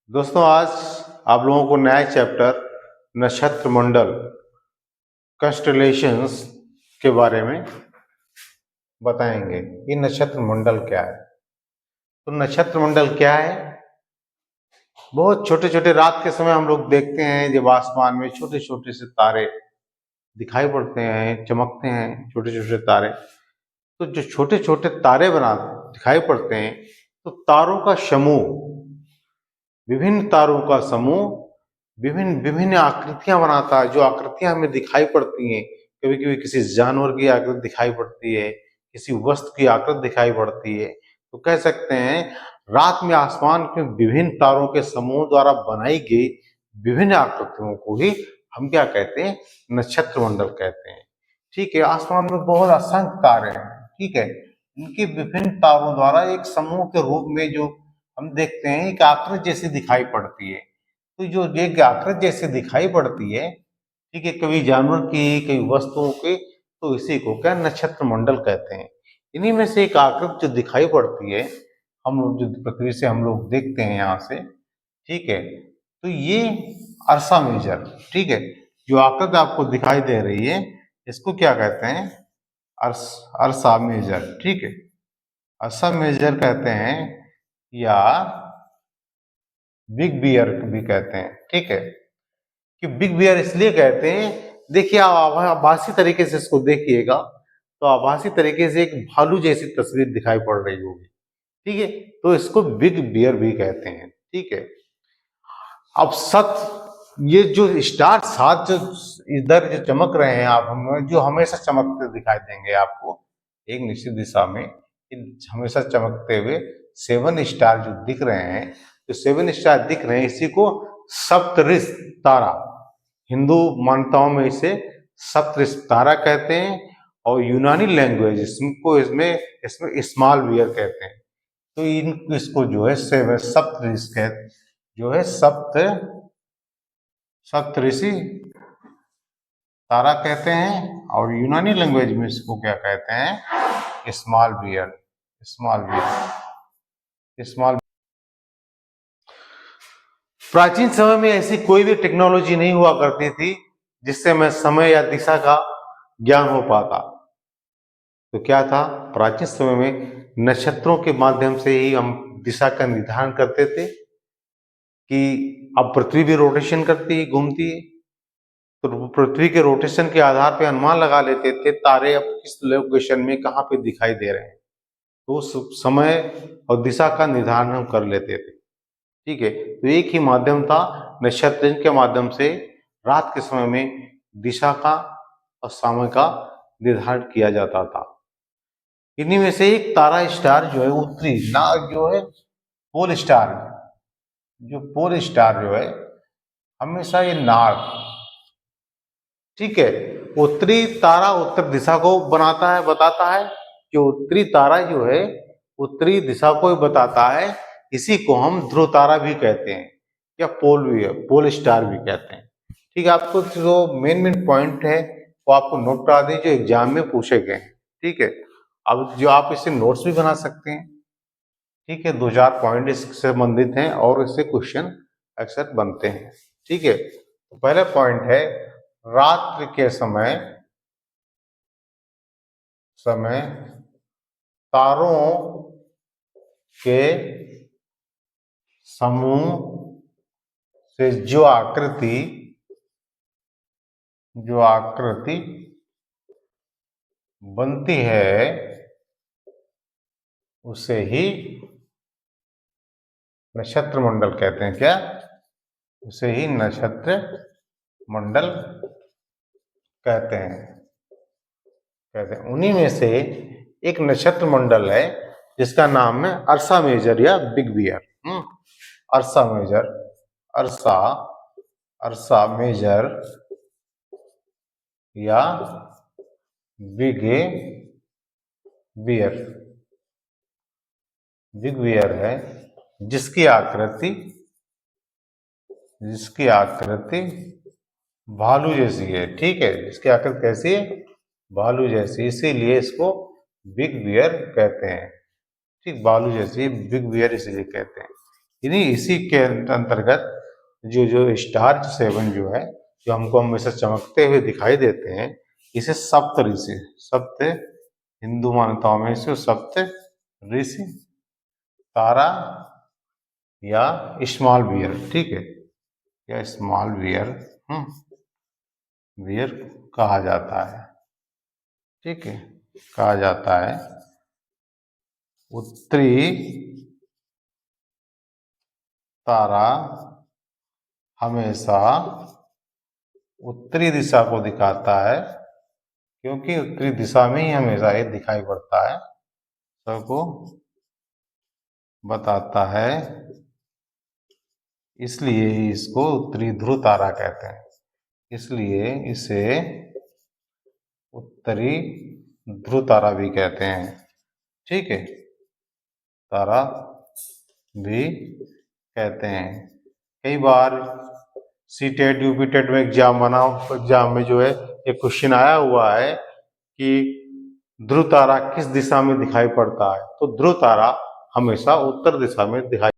दोस्तों, आज आप लोगों को नया चैप्टर नक्षत्र मंडल कंस्टलेशंस के बारे में बताएंगे। ये नक्षत्र मंडल क्या है? तो नक्षत्र मंडल क्या है? बहुत छोटे छोटे रात के समय हम लोग देखते हैं जब आसमान में छोटे छोटे से तारे दिखाई पड़ते हैं, चमकते हैं छोटे छोटे तारे। तो जो छोटे छोटे तारे बना दिखाई पड़ते हैं, तो तारों का समूह, विभिन्न तारों का समूह विभिन्न विभिन्न आकृतियां बनाता है। जो आकृतियां हमें दिखाई पड़ती हैं, कभी कभी किसी जानवर की आकृति दिखाई पड़ती है, किसी वस्तु की आकृति दिखाई पड़ती है। तो कह सकते हैं रात में आसमान के विभिन्न तारों के समूह द्वारा बनाई गई विभिन्न आकृतियों को ही हम क्या कहते हैं? नक्षत्र मंडल कहते हैं। ठीक है, आसमान में बहुत असंख्य तारे हैं। ठीक है, इनके विभिन्न तारों द्वारा एक समूह के रूप में जो हम देखते हैं एक आकृति जैसी दिखाई पड़ती है। तो जो एक आकृति जैसे दिखाई पड़ती है, ठीक है, कभी जानवर की, कभी वस्तुओं की, तो इसी को क्या नक्षत्र मंडल कहते हैं। इन्हीं में से एक आकृति जो दिखाई पड़ती है, हम लोग जो पृथ्वी से हम लोग देखते हैं यहाँ से, ठीक है, तो ये अर्सा मेजर, ठीक है, जो आकृति आपको दिखाई दे रही है इसको क्या कहते हैं? अर्सा मेजर। ठीक है, अर्सा मेजर कहते हैं या बिग बियर भी कहते हैं। ठीक है, कि बिग बियर इसलिए कहते हैं, देखिए आप आभासी तरीके से इसको देखिएगा तो आभासी तरीके से एक भालू जैसी तस्वीर दिखाई पड़ रही होगी। ठीक है, तो इसको बिग बियर भी कहते हैं। ठीक है, अब ये जो स्टार सात जो इधर जो चमक रहे हैं, आप हमें जो हमेशा चमकते दिखाई देंगे आपको एक निश्चित दिशा में, हमेशा चमकते हुए 7 स्टार जो दिख रहे हैं, जो 7 स्टार दिख रहे हैं, इसी को सप्तऋषि तारा, हिंदू मान्यताओं में इसे सप्तऋषि तारा कहते हैं, और यूनानी लैंग्वेज इसको इसमें इसमें स्मॉल बियर कहते हैं। तो इसको जो है सप्तऋषि कहते, जो है सप्तऋषि तारा कहते हैं, और यूनानी लैंग्वेज में इसको क्या कहते हैं? Small bear. Small bear, small. प्राचीन समय में ऐसी कोई भी टेक्नोलॉजी नहीं हुआ करती थी जिससे हमें समय या दिशा का ज्ञान हो पाता। तो क्या था? प्राचीन समय में नक्षत्रों के माध्यम से ही हम दिशा का निर्धारण करते थे कि अब पृथ्वी भी रोटेशन करती है, घूमती है, तो पृथ्वी के रोटेशन के आधार पर अनुमान लगा लेते थे तारे अब किस लोकेशन में कहाँ पे दिखाई दे रहे हैं, तो उस समय और दिशा का निर्धारण हम कर लेते थे। ठीक है, तो एक ही माध्यम था, नक्षत्र के माध्यम से रात के समय में दिशा का और समय का निर्धारण किया जाता था। इन्हीं में से एक तारा स्टार जो है उत्तरी ना, जो है पोल स्टार, जो पोल स्टार जो है हमेशा ये नॉर्थ, ठीक है, उत्तरी तारा उत्तर दिशा को बनाता है, बताता है। जो उत्तरी तारा जो है उत्तरी दिशा को ही बताता है। इसी को हम ध्रुव तारा भी कहते हैं, या पोल स्टार भी कहते हैं। ठीक है, आपको जो मेन मेन पॉइंट है वो आपको नोट करा दें जो एग्जाम में पूछे गए हैं। ठीक है, अब जो आप इससे नोट्स भी बना सकते हैं। ठीक है, 2-4 पॉइंट इससे संबंधित हैं और इससे क्वेश्चन अक्सर बनते हैं। ठीक है, तो पहला पॉइंट है रात्रि के समय तारों के समूह से जो आकृति बनती है उसे ही नक्षत्र मंडल कहते हैं। क्या? उसे ही नक्षत्र मंडल कहते हैं। उन्हीं में से एक नक्षत्र मंडल है जिसका नाम है अर्सा मेजर या बिग बियर। अर्सा मेजर, अर्सा मेजर या बिग बियर, बिग बियर है जिसकी आकृति भालू जैसी है। ठीक है, इसकी आकृति कैसी है? भालू जैसी, इसीलिए इसको बिग बियर कहते हैं। ठीक, भालू जैसी बिग बियर इसलिए कहते हैं। यानी इसी के अंतर्गत जो जो स्टार सेवन जो है, जो हमको हमेशा चमकते हुए दिखाई देते हैं, इसे सप्त ऋषि, सप्त हिंदू मान्यताओं में इसे सप्त ऋषि तारा या स्मॉल वियर, ठीक है, या स्मॉल वियर वियर कहा जाता है, ठीक है, कहा जाता है। उत्तरी तारा हमेशा उत्तरी दिशा को दिखाता है, क्योंकि उत्तरी दिशा में ही हमेशा ये दिखाई पड़ता है, सबको बताता है, इसलिए ही इसको उत्तरी ध्रुव तारा कहते हैं, इसलिए इसे उत्तरी ध्रुव तारा भी कहते हैं, ठीक है, तारा भी कहते हैं। कई बार सीटेट यूपीटेट में एग्जाम में जो है एक क्वेश्चन आया हुआ है कि ध्रुव तारा किस दिशा में दिखाई पड़ता है, तो ध्रुव तारा हमेशा उत्तर दिशा में दिखाई